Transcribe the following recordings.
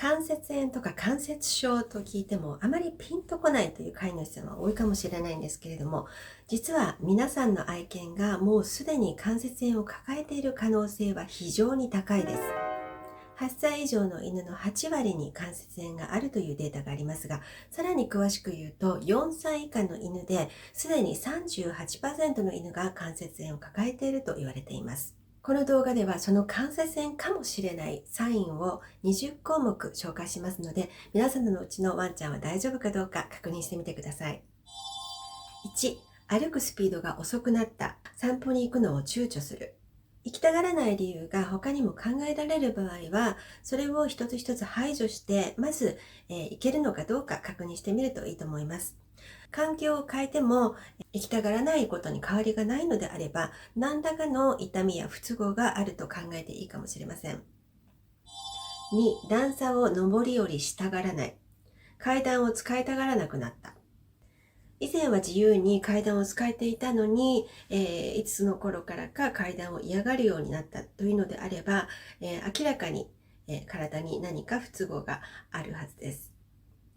関節炎とか関節症と聞いてもあまりピンとこないという飼い主さんは多いかもしれないんですけれども、実は皆さんの愛犬がもうすでに関節炎を抱えている可能性は非常に高いです。8歳以上の犬の8割に関節炎があるというデータがありますが、さらに詳しく言うと4歳以下の犬ですでに 38% の犬が関節炎を抱えていると言われています。この動画ではその関節炎かもしれないサインを20項目紹介しますので、皆さんのうちのワンちゃんは大丈夫かどうか確認してみてください。1、歩くスピードが遅くなった。散歩に行くのを躊躇する。行きたがらない理由が他にも考えられる場合は、それを一つ一つ排除して、まず、行けるのかどうか確認してみるといいと思います。環境を変えても行きたがらないことに変わりがないのであれば、何らかの痛みや不都合があると考えていいかもしれません。2、段差を上り下りしたがらない。階段を使いたがらなくなった。以前は自由に階段を使えていたのに、いつの頃からか階段を嫌がるようになったというのであれば、明らかに、体に何か不都合があるはずです。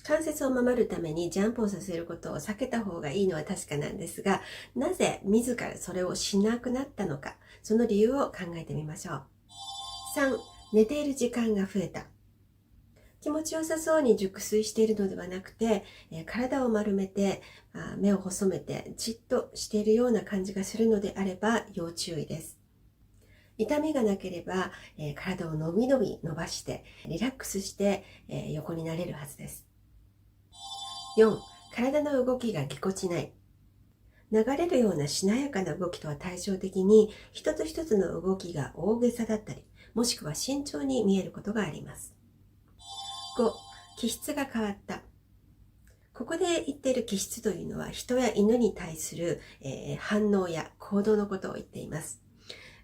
関節を守るためにジャンプをさせることを避けた方がいいのは確かなんですが、なぜ自らそれをしなくなったのか、その理由を考えてみましょう。3、寝ている時間が増えた。気持ちよさそうに熟睡しているのではなくて、体を丸めて、目を細めてじっとしているような感じがするのであれば要注意です。痛みがなければ、体をのびのび伸ばしてリラックスして、横になれるはずです。4、体の動きがぎこちない。流れるようなしなやかな動きとは対照的に、一つ一つの動きが大げさだったり、もしくは慎重に見えることがあります。5、気質が変わった。ここで言っている気質というのは、人や犬に対する、反応や行動のことを言っています。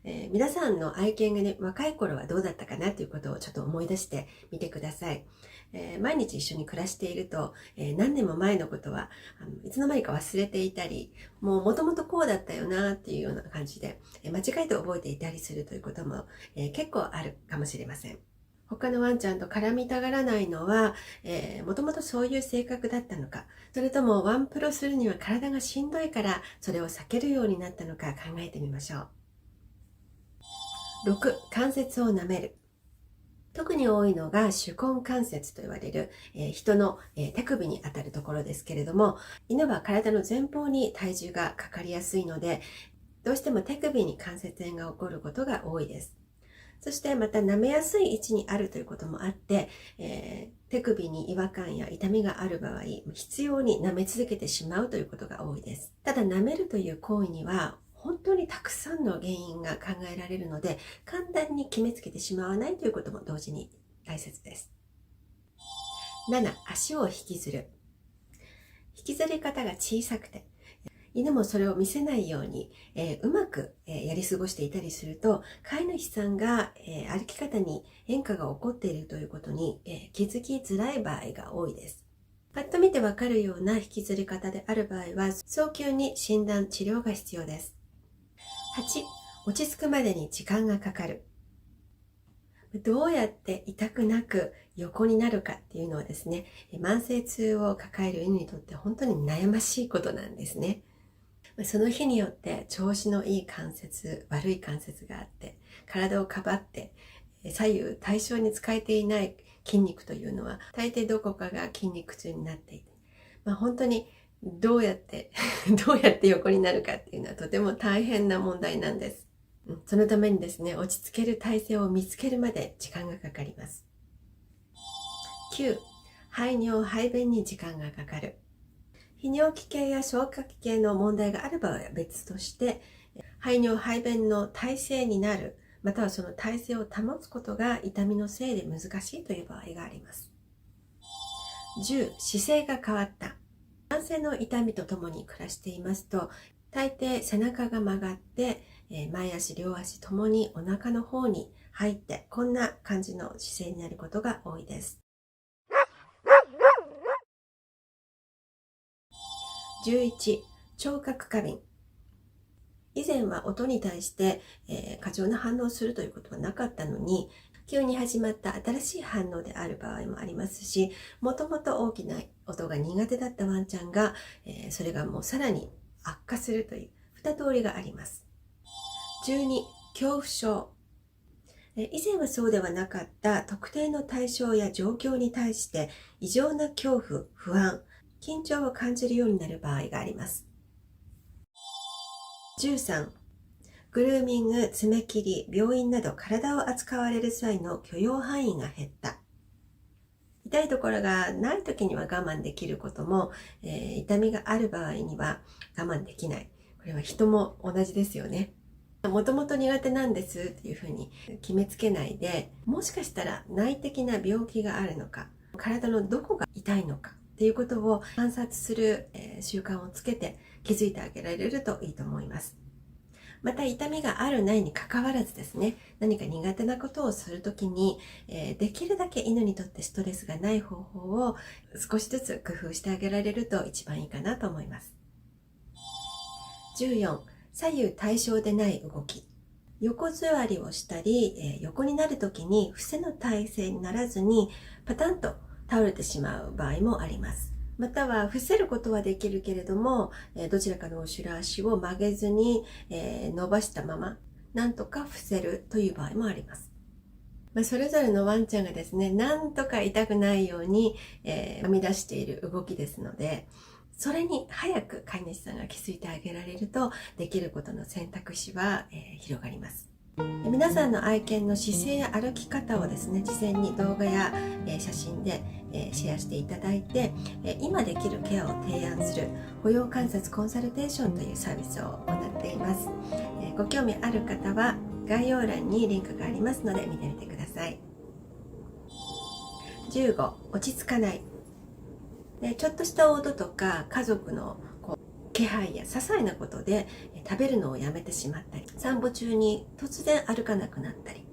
皆さんの愛犬がね、若い頃はどうだったかなということをちょっと思い出してみてください。毎日一緒に暮らしていると、何年も前のことはいつの間にか忘れていたり、もともとこうだったよなっていうような感じで、間違えて覚えていたりするということも、結構あるかもしれません。他のワンちゃんと絡みたがらないのは、もともとそういう性格だったのか、それともワンプロするには体がしんどいからそれを避けるようになったのか考えてみましょう。6、関節を舐める。特に多いのが手根関節と言われる、人の、手首にあたるところですけれども、犬は体の前方に体重がかかりやすいので、どうしても手首に関節炎が起こることが多いです。そしてまた舐めやすい位置にあるということもあって、手首に違和感や痛みがある場合、必要に舐め続けてしまうということが多いです。ただ舐めるという行為には本当にたくさんの原因が考えられるので、簡単に決めつけてしまわないということも同時に大切です。7、足を引きずる。引きずり方が小さくて、犬もそれを見せないように、うまく、やり過ごしていたりすると、飼い主さんが、歩き方に変化が起こっているということに、気づきづらい場合が多いです。パッと見てわかるような引きずり方である場合は、早急に診断治療が必要です。8、落ち着くまでに時間がかかる。どうやって痛くなく横になるかっていうのはですね、慢性痛を抱える犬にとって本当に悩ましいことなんですね。その日によって調子のいい関節、悪い関節があって、体をかばって左右対称に使えていない筋肉というのは、大抵どこかが筋肉痛になっていて、本当にどうやってどうやって横になるかっていうのはとても大変な問題なんです。そのためにですね、落ち着ける体勢を見つけるまで時間がかかります。9、排尿・排便に時間がかかる。泌尿器系や消化器系の問題がある場合は別として、排尿・排便の体勢になる、またはその体勢を保つことが痛みのせいで難しいという場合があります。10、姿勢が変わった。男性の痛みとともに暮らしていますと、大抵背中が曲がって、前足両足ともにお腹の方に入って、こんな感じの姿勢になることが多いです。11、聴覚過敏。以前は音に対して、過剰な反応をするということはなかったのに、急に始まった新しい反応である場合もありますし、もともと大きな音が苦手だったワンちゃんが、それがもうさらに悪化するという2通りがあります。12、恐怖症。以前はそうではなかった特定の対象や状況に対して異常な恐怖、不安、緊張を感じるようになる場合があります。13、グルーミング、爪切り、病院など体を扱われる際の許容範囲が減った。痛いところがない時には我慢できることも、痛みがある場合には我慢できない。これは人も同じですよね。もともと苦手なんですっていうふうに決めつけないで、もしかしたら内的な病気があるのか、体のどこが痛いのかっていうことを観察する習慣をつけて気づいてあげられるといいと思います。また痛みがあるないにかかわらずですね、何か苦手なことをするときに、できるだけ犬にとってストレスがない方法を少しずつ工夫してあげられると一番いいかなと思います。14、左右対称でない動き。横座りをしたり、横になるときに伏せの体勢にならずにパタンと倒れてしまう場合もあります。または伏せることはできるけれども、どちらかの後ろ足を曲げずに、伸ばしたままなんとか伏せるという場合もあります。それぞれのワンちゃんがですね、なんとか痛くないように、編み出している動きですので、それに早く飼い主さんが気づいてあげられると、できることの選択肢は、広がります。皆さんの愛犬の姿勢や歩き方をですね、事前に動画や写真でシェアしていただいて、今できるケアを提案する保養観察コンサルテーションというサービスを行っています。ご興味ある方は概要欄にリンクがありますので見てみてください。15、落ち着かない。ちょっとした音とか家族の気配や些細なことで食べるのをやめてしまったり、散歩中に突然歩かなくなったり、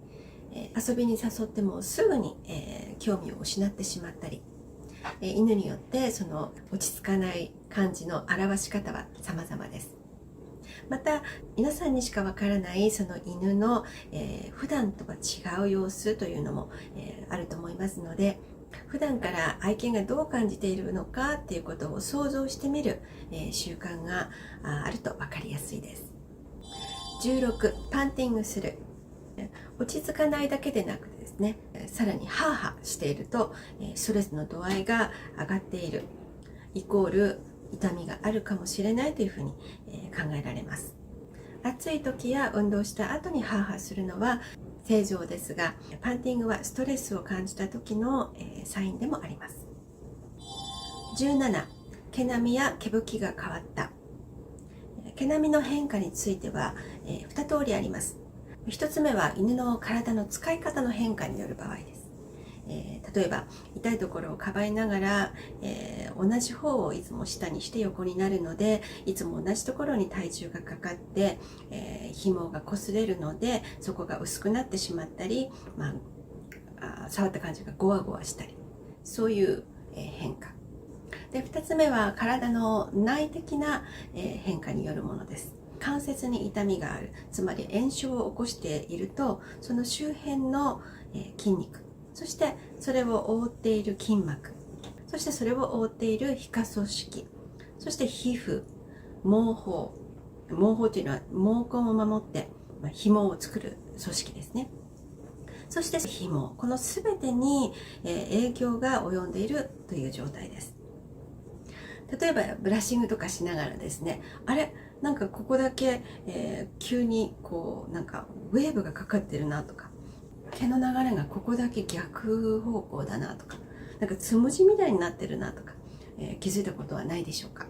遊びに誘ってもすぐに興味を失ってしまったり、犬によってその落ち着かない感じの表し方は様々です。また皆さんにしかわからないその犬の、普段とは違う様子というのも、あると思いますので、普段から愛犬がどう感じているのかっていうことを想像してみる、習慣があると分かりやすいです。16、パンティングする。落ち着かないだけでなくてですね、さらにハーハーしているとストレスの度合いが上がっているイコール痛みがあるかもしれないというふうに考えられます。暑い時や運動した後にハーハーするのは正常ですが、パンティングはストレスを感じた時のサインでもあります。17、毛並みや毛吹きが変わった。毛並みの変化については2通りあります。1つ目は犬の体の使い方の変化による場合です。例えば痛いところをかばいながら、同じ方をいつも下にして横になるので、いつも同じところに体重がかかって、紐が擦れるのでそこが薄くなってしまったり、触った感じがゴワゴワしたり、そういう、変化で、2つ目は体の内的な、変化によるものです。関節に痛みがある、つまり炎症を起こしていると、その周辺の、筋肉、そしてそれを覆っている筋膜、そしてそれを覆っている皮下組織、そして皮膚、毛包。毛包というのは毛根を守って、紐を作る組織ですね。そして紐、この全てに影響が及んでいるという状態です。例えばブラッシングとかしながらですね、あれなんかここだけ、急にこうなんかウェーブがかかってるなとか、毛の流れがここだけ逆方向だなとか、なんかつむじみたいになってるなとか、気づいたことはないでしょうか。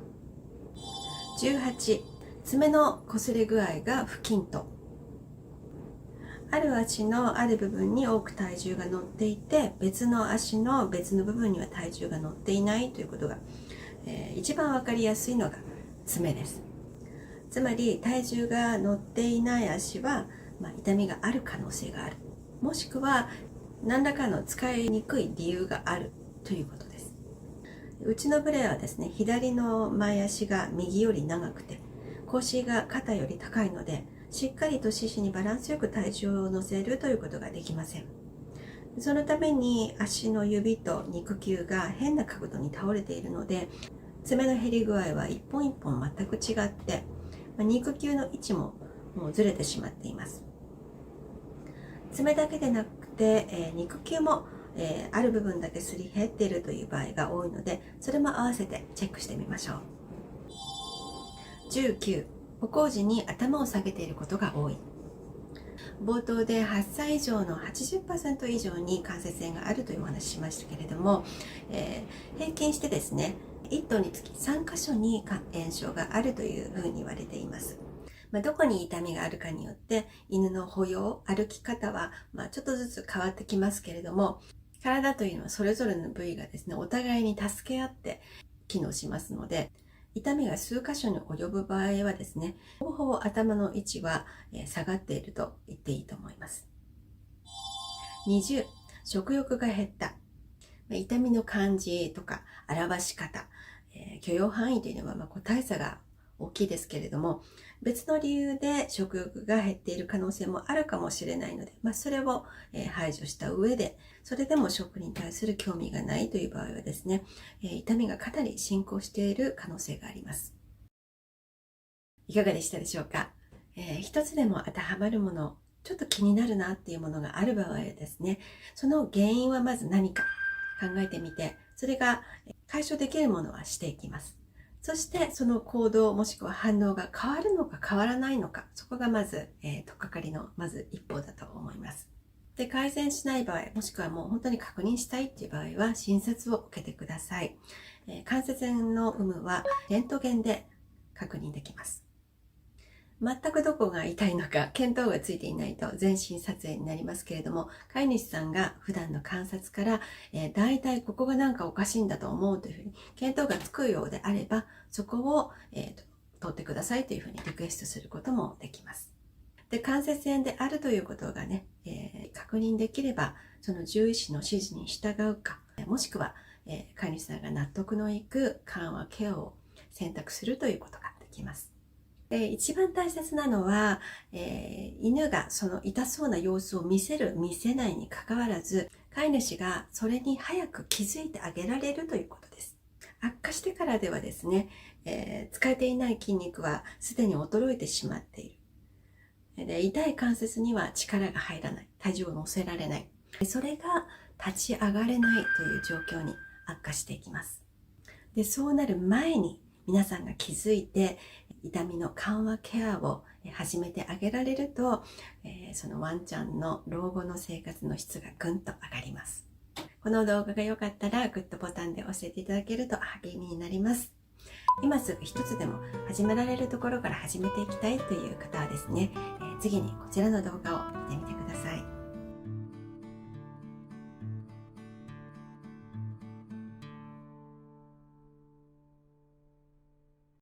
18、爪の擦れ具合が不均等。ある足のある部分に多く体重が乗っていて、別の足の別の部分には体重が乗っていないということが、一番わかりやすいのが爪です。つまり体重が乗っていない足は、痛みがある可能性がある、もしくは何らかの使いにくい理由があるということです。うちのブレアはですね、左の前足が右より長くて腰が肩より高いので、しっかりと四肢にバランスよく体重を乗せるということができません。そのために足の指と肉球が変な角度に倒れているので、爪の減り具合は一本一本全く違って、肉球の位置ももうずれてしまっています。爪だけでなくて、肉球も、ある部分だけすり減っているという場合が多いので、それも合わせてチェックしてみましょう。19、歩行時に頭を下げていることが多い。冒頭で8歳以上の 80% 以上に関節炎があるというお話ししましたけれども、平均してですね、1頭につき3箇所に炎症があるというふうに言われています。どこに痛みがあるかによって犬の歩様、歩き方はちょっとずつ変わってきますけれども、体というのはそれぞれの部位がですね、お互いに助け合って機能しますので、痛みが数箇所に及ぶ場合はですね、ほぼほぼ頭の位置は下がっていると言っていいと思います。20、食欲が減った。痛みの感じとか表し方、許容範囲というのは個体差が大きいですけれども、別の理由で食欲が減っている可能性もあるかもしれないので、それを排除した上で、それでも食に対する興味がないという場合はですね、痛みがかなり進行している可能性があります。いかがでしたでしょうか。一つでも当てはまるもの、ちょっと気になるなっていうものがある場合はですね、その原因はまず何か考えてみて、それが解消できるものはしていきます。そしてその行動もしくは反応が変わるのか変わらないのか、そこがまず、取っかかりのまず一歩だと思います。で、改善しない場合、もしくはもう本当に確認したいっていう場合は診察を受けてください。関節炎の有無はレントゲンで確認できます。全くどこが痛いのか見当がついていないと全身撮影になりますけれども、飼い主さんが普段の観察から、だいたいここがなんかおかしいんだと思うというふうに見当がつくようであれば、そこを、取ってくださいというふうにリクエストすることもできます。で、関節炎であるということがね、確認できれば、その獣医師の指示に従うか、もしくは、飼い主さんが納得のいく緩和ケアを選択するということができます。で、一番大切なのは、犬がその痛そうな様子を見せる、見せないにかかわらず、飼い主がそれに早く気づいてあげられるということです。悪化してからではですね、使えていない筋肉はすでに衰えてしまっている。で、痛い関節には力が入らない。体重を乗せられない。それが立ち上がれないという状況に悪化していきます。で、そうなる前に皆さんが気づいて痛みの緩和ケアを始めてあげられると、そのワンちゃんの老後の生活の質がぐんと上がります。この動画が良かったらグッドボタンで押していただけると励みになります。今すぐ一つでも始められるところから始めていきたいという方はですね、次にこちらの動画を見てみてください。